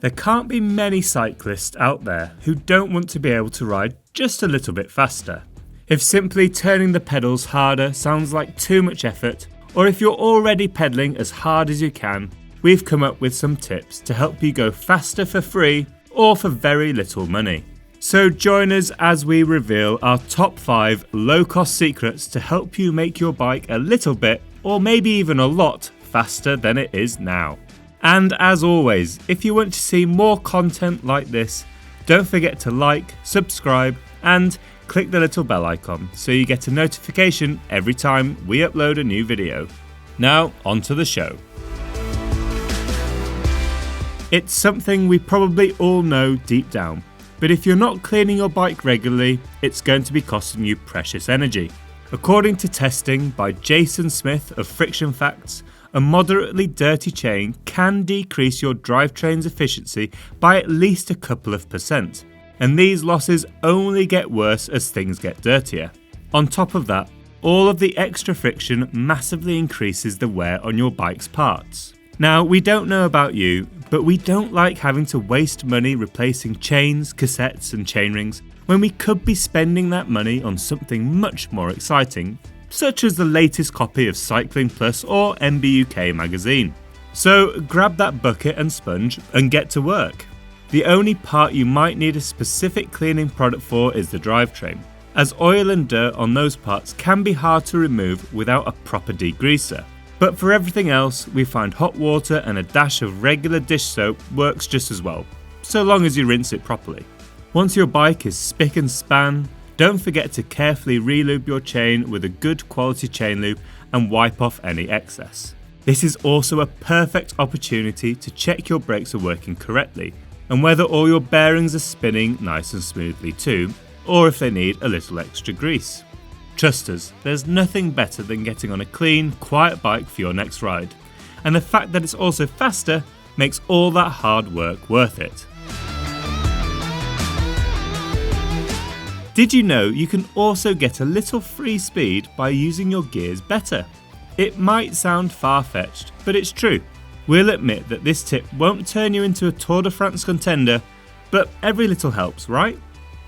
There can't be many cyclists out there who don't want to be able to ride just a little bit faster. If simply turning the pedals harder sounds like too much effort, or if you're already pedaling as hard as you can, we've come up with some tips to help you go faster for free or for very little money. So join us as we reveal our top 5 low-cost secrets to help you make your bike a little bit, or maybe even a lot, faster than it is now. And as always, if you want to see more content like this, don't forget to like, subscribe, and click the little bell icon so you get a notification every time we upload a new video. Now, on to the show. It's something we probably all know deep down, but if you're not cleaning your bike regularly, it's going to be costing you precious energy. According to testing by Jason Smith of Friction Facts, a moderately dirty chain can decrease your drivetrain's efficiency by at least a couple of %, and these losses only get worse as things get dirtier. On top of that, all of the extra friction massively increases the wear on your bike's parts. Now, we don't know about you, but we don't like having to waste money replacing chains, cassettes and chainrings when we could be spending that money on something much more exciting, such as the latest copy of Cycling Plus or MBUK magazine. So grab that bucket and sponge and get to work. The only part you might need a specific cleaning product for is the drivetrain, as oil and dirt on those parts can be hard to remove without a proper degreaser. But for everything else, we find hot water and a dash of regular dish soap works just as well, so long as you rinse it properly. Once your bike is spick and span, don't forget to carefully re-lube your chain with a good quality chain lube and wipe off any excess. This is also a perfect opportunity to check your brakes are working correctly and whether all your bearings are spinning nice and smoothly too, or if they need a little extra grease. Trust us, there's nothing better than getting on a clean, quiet bike for your next ride, and the fact that it's also faster makes all that hard work worth it. Did you know you can also get a little free speed by using your gears better? It might sound far-fetched, but it's true. We'll admit that this tip won't turn you into a Tour de France contender, but every little helps, right?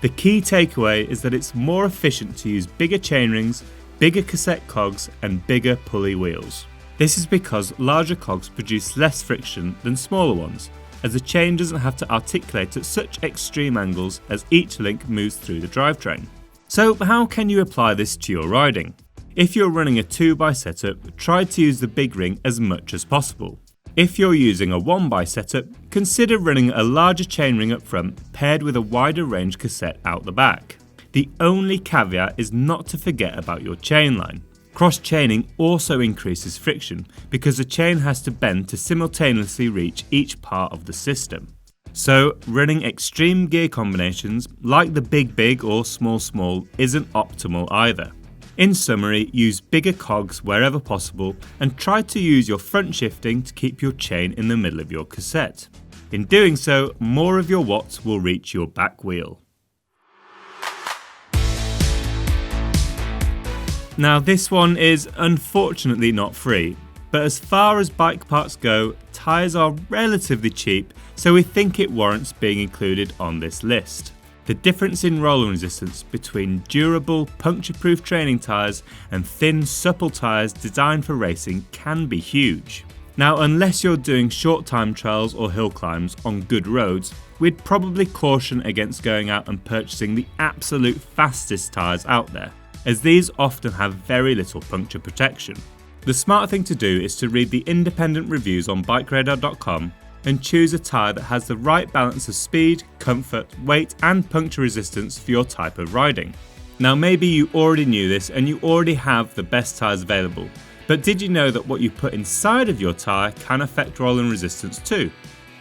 The key takeaway is that it's more efficient to use bigger chainrings, bigger cassette cogs, and bigger pulley wheels. This is because larger cogs produce less friction than smaller ones, as the chain doesn't have to articulate at such extreme angles as each link moves through the drivetrain. So how can you apply this to your riding? If you're running a 2x setup, try to use the big ring as much as possible. If you're using a 1x setup, consider running a larger chainring up front paired with a wider range cassette out the back. The only caveat is not to forget about your chain line. Cross-chaining also increases friction because the chain has to bend to simultaneously reach each part of the system. So running extreme gear combinations like the big or small isn't optimal either. In summary, use bigger cogs wherever possible and try to use your front shifting to keep your chain in the middle of your cassette. In doing so, more of your watts will reach your back wheel. Now this one is unfortunately not free, but as far as bike parts go, tyres are relatively cheap, so we think it warrants being included on this list. The difference in rolling resistance between durable, puncture-proof training tyres and thin, supple tyres designed for racing can be huge. Now, unless you're doing short time trials or hill climbs on good roads, we'd probably caution against going out and purchasing the absolute fastest tyres out there, as these often have very little puncture protection. The smart thing to do is to read the independent reviews on BikeRadar.com and choose a tyre that has the right balance of speed, comfort, weight and puncture resistance for your type of riding. Now maybe you already knew this and you already have the best tyres available, but did you know that what you put inside of your tyre can affect rolling resistance too?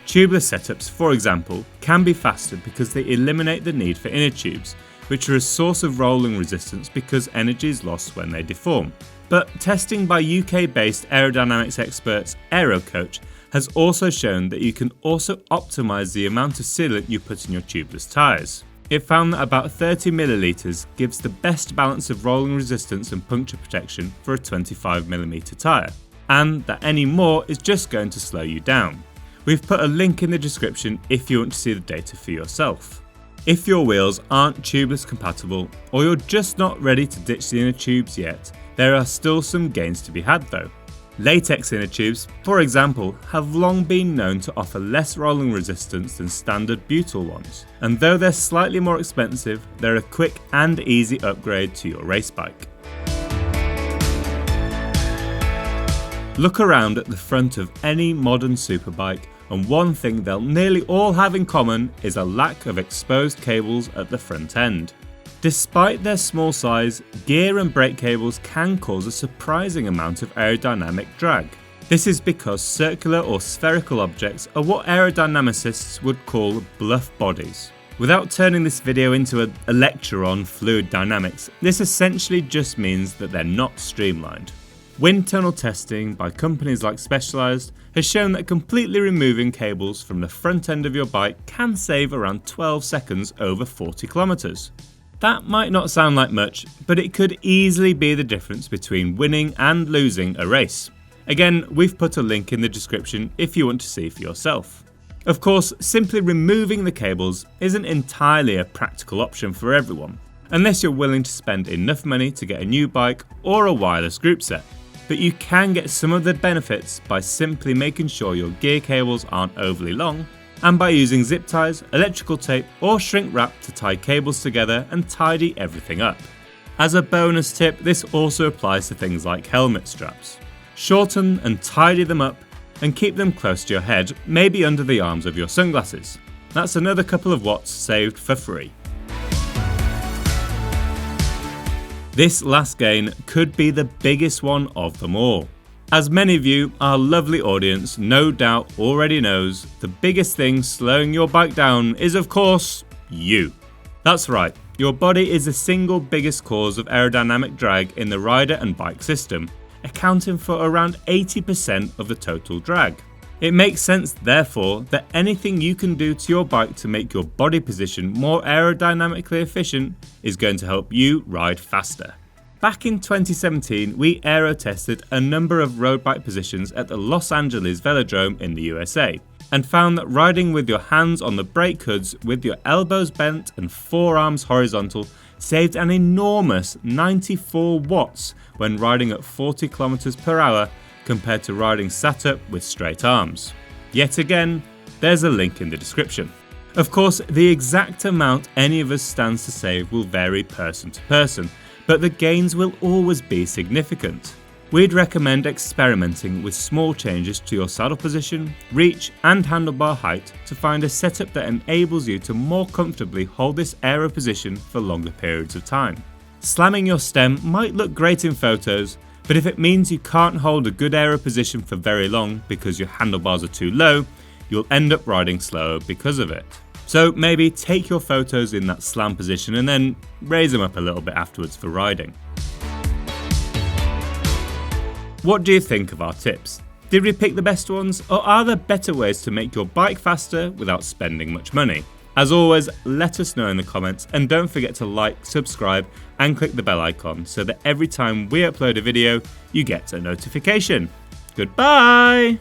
Tubeless setups, for example, can be faster because they eliminate the need for inner tubes, which are a source of rolling resistance because energy is lost when they deform. But testing by UK-based aerodynamics experts Aerocoach has also shown that you can also optimise the amount of sealant you put in your tubeless tyres. It found that about 30 millilitres gives the best balance of rolling resistance and puncture protection for a 25mm tyre, and that any more is just going to slow you down. We've put a link in the description if you want to see the data for yourself. If your wheels aren't tubeless compatible, or you're just not ready to ditch the inner tubes yet, there are still some gains to be had though. Latex inner tubes, for example, have long been known to offer less rolling resistance than standard butyl ones, and though they're slightly more expensive, they're a quick and easy upgrade to your race bike. Look around at the front of any modern superbike, and one thing they'll nearly all have in common is a lack of exposed cables at the front end. Despite their small size, gear and brake cables can cause a surprising amount of aerodynamic drag. This is because circular or spherical objects are what aerodynamicists would call bluff bodies. Without turning this video into a lecture on fluid dynamics, this essentially just means that they're not streamlined. Wind tunnel testing by companies like Specialized has shown that completely removing cables from the front end of your bike can save around 12 seconds over 40 kilometers. That might not sound like much, but it could easily be the difference between winning and losing a race. Again, we've put a link in the description if you want to see for yourself. Of course, simply removing the cables isn't entirely a practical option for everyone, unless you're willing to spend enough money to get a new bike or a wireless group set. But you can get some of the benefits by simply making sure your gear cables aren't overly long, and by using zip ties, electrical tape or shrink wrap to tie cables together and tidy everything up. As a bonus tip, this also applies to things like helmet straps. Shorten and tidy them up and keep them close to your head, maybe under the arms of your sunglasses. That's another couple of watts saved for free. This last gain could be the biggest one of them all. As many of you, our lovely audience, no doubt already knows, the biggest thing slowing your bike down is of course you. That's right, your body is the single biggest cause of aerodynamic drag in the rider and bike system, accounting for around 80% of the total drag. It makes sense therefore that anything you can do to your bike to make your body position more aerodynamically efficient is going to help you ride faster. Back in 2017, we aero tested a number of road bike positions at the Los Angeles Velodrome in the USA, and found that riding with your hands on the brake hoods with your elbows bent and forearms horizontal saved an enormous 94 watts when riding at 40 km per hour compared to riding sat up with straight arms. Yet again, there's a link in the description. Of course, the exact amount any of us stands to save will vary person to person, but the gains will always be significant. We'd recommend experimenting with small changes to your saddle position, reach and handlebar height to find a setup that enables you to more comfortably hold this aero position for longer periods of time. Slamming your stem might look great in photos, but if it means you can't hold a good aero position for very long because your handlebars are too low, you'll end up riding slower because of it. So maybe take your photos in that slam position and then raise them up a little bit afterwards for riding. What do you think of our tips? Did we pick the best ones, or are there better ways to make your bike faster without spending much money? As always, let us know in the comments, and don't forget to like, subscribe and click the bell icon so that every time we upload a video, you get a notification. Goodbye!